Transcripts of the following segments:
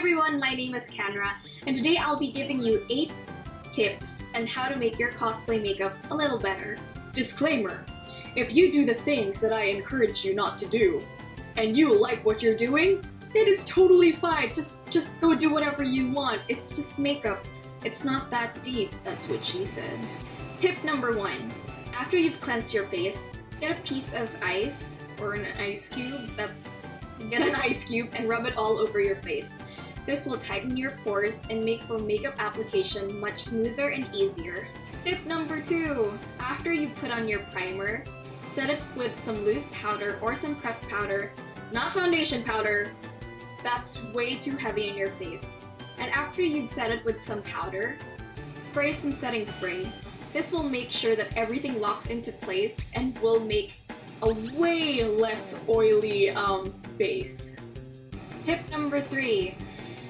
everyone, my name is Kanra, and today I'll be giving you 8 tips on how to make your cosplay makeup a little better. Disclaimer: if you do the things that I encourage you not to do, and you like what you're doing, it is totally fine. Just go do whatever you want. It's just makeup. It's not that deep. That's what she said. Tip number 1. After you've cleansed your face, get a piece of ice or an ice cube. Get an ice cube and rub it all over your face. This will tighten your pores and make for makeup application much smoother and easier. Tip number 2. After you put on your primer, set it with some loose powder or some pressed powder, not foundation powder. That's way too heavy in your face. And after you've set it with some powder, spray some setting spray. This will make sure that everything locks into place and will make a way less oily base. Tip number 3.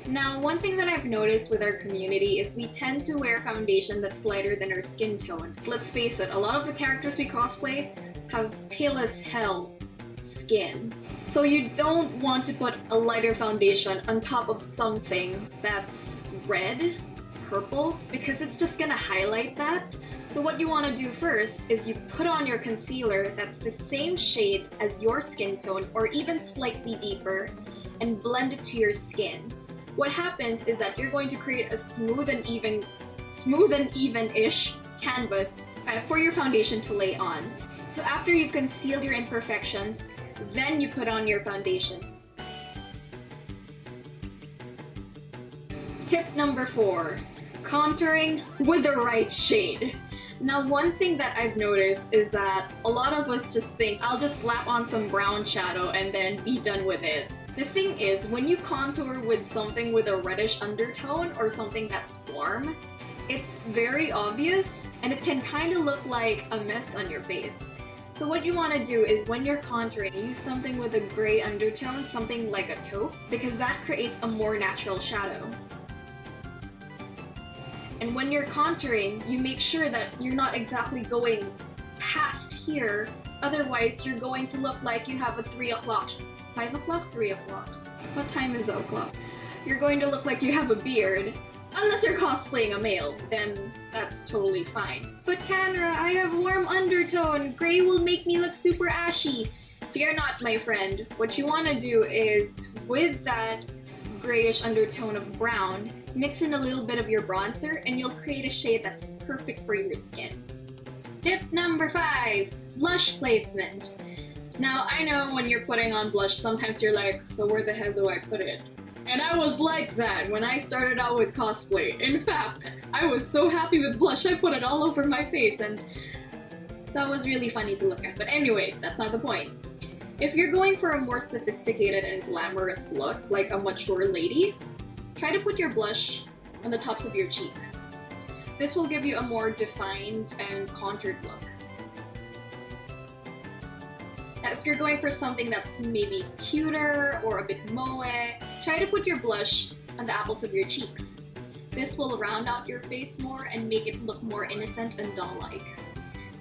Now, one thing that I've noticed with our community is we tend to wear foundation that's lighter than our skin tone. Let's face it, a lot of the characters we cosplay have pale as hell skin. So you don't want to put a lighter foundation on top of something that's red, purple, because it's just gonna highlight that. So what you want to do first is you put on your concealer that's the same shade as your skin tone or even slightly deeper and blend it to your skin. What happens is that you're going to create a smooth and even-ish canvas for your foundation to lay on. So after you've concealed your imperfections, then you put on your foundation. Tip number 4. Contouring with the right shade. Now, one thing that I've noticed is that a lot of us just think, I'll just slap on some brown shadow and then be done with it. The thing is, when you contour with something with a reddish undertone or something that's warm, it's very obvious and it can kind of look like a mess on your face. So what you want to do is when you're contouring, use something with a gray undertone, something like a taupe, because that creates a more natural shadow. And when you're contouring, you make sure that you're not exactly going past here, otherwise you're going to look like you have a 3 o'clock, 5 o'clock, 3 o'clock. What time is the o'clock? You're going to look like you have a beard. Unless you're cosplaying a male, then that's totally fine. But Kanra, I have warm undertone. Gray will make me look super ashy. Fear not, my friend. What you want to do is, with that grayish undertone of brown, mix in a little bit of your bronzer and you'll create a shade that's perfect for your skin. Tip number 5. Blush placement. Now, I know when you're putting on blush, sometimes you're like, so where the hell do I put it? And I was like that when I started out with cosplay. In fact, I was so happy with blush, I put it all over my face and that was really funny to look at. But anyway, that's not the point. If you're going for a more sophisticated and glamorous look, like a mature lady, try to put your blush on the tops of your cheeks. This will give you a more defined and contoured look. Now, if you're going for something that's maybe cuter or a bit moe, try to put your blush on the apples of your cheeks. This will round out your face more and make it look more innocent and doll-like.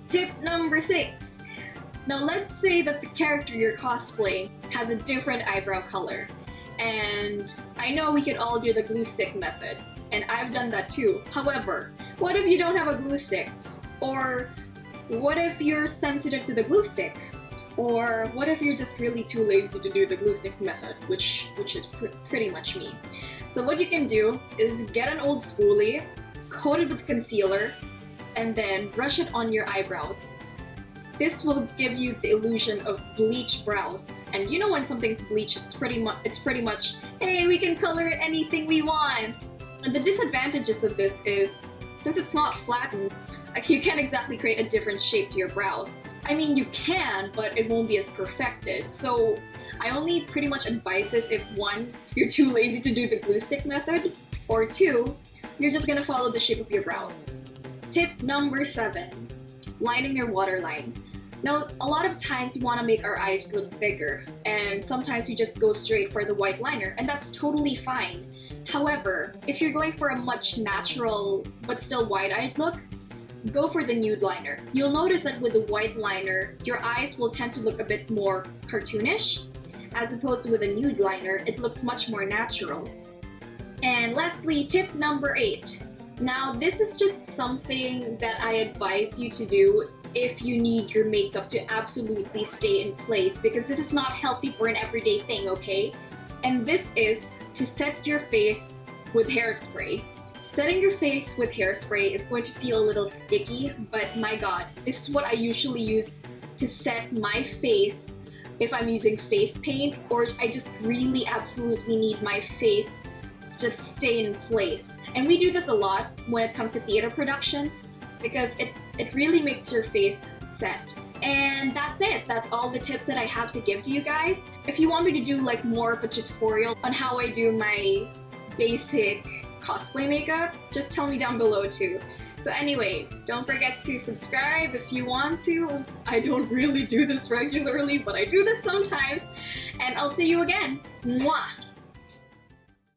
Tip number 6. Now let's say that the character you're cosplaying has a different eyebrow color. And I know we could all do the glue stick method, and I've done that too. However, what if you don't have a glue stick? Or what if you're sensitive to the glue stick? Or what if you're just really too lazy to do the glue stick method, which is pretty much me. So what you can do is get an old spoolie, coat it with concealer, and then brush it on your eyebrows. This will give you the illusion of bleached brows. And you know when something's bleached, it's pretty much, hey, we can color it anything we want. And the disadvantages of this is, since it's not flattened, you can't exactly create a different shape to your brows. I mean, you can, but it won't be as perfected. So I only pretty much advise this if 1, you're too lazy to do the glue stick method, or 2, you're just gonna follow the shape of your brows. Tip number 7. Lining your waterline. Now, a lot of times we want to make our eyes look bigger, and sometimes we just go straight for the white liner, and that's totally fine. However, if you're going for a much natural but still wide-eyed look, go for the nude liner. You'll notice that with the white liner, your eyes will tend to look a bit more cartoonish, as opposed to with a nude liner, it looks much more natural. And lastly, tip number 8. Now, this is just something that I advise you to do if you need your makeup to absolutely stay in place, because this is not healthy for an everyday thing, okay? And this is to set your face with hairspray. Setting your face with hairspray is going to feel a little sticky, but my god, this is what I usually use to set my face if I'm using face paint, or I just really absolutely need my face to just stay in place. And we do this a lot when it comes to theater productions, because it really makes your face set. And that's it. That's all the tips that I have to give to you guys. If you want me to do like more of a tutorial on how I do my basic cosplay makeup, just tell me down below too. So anyway, don't forget to subscribe if you want to. I don't really do this regularly, but I do this sometimes. And I'll see you again. Mwah!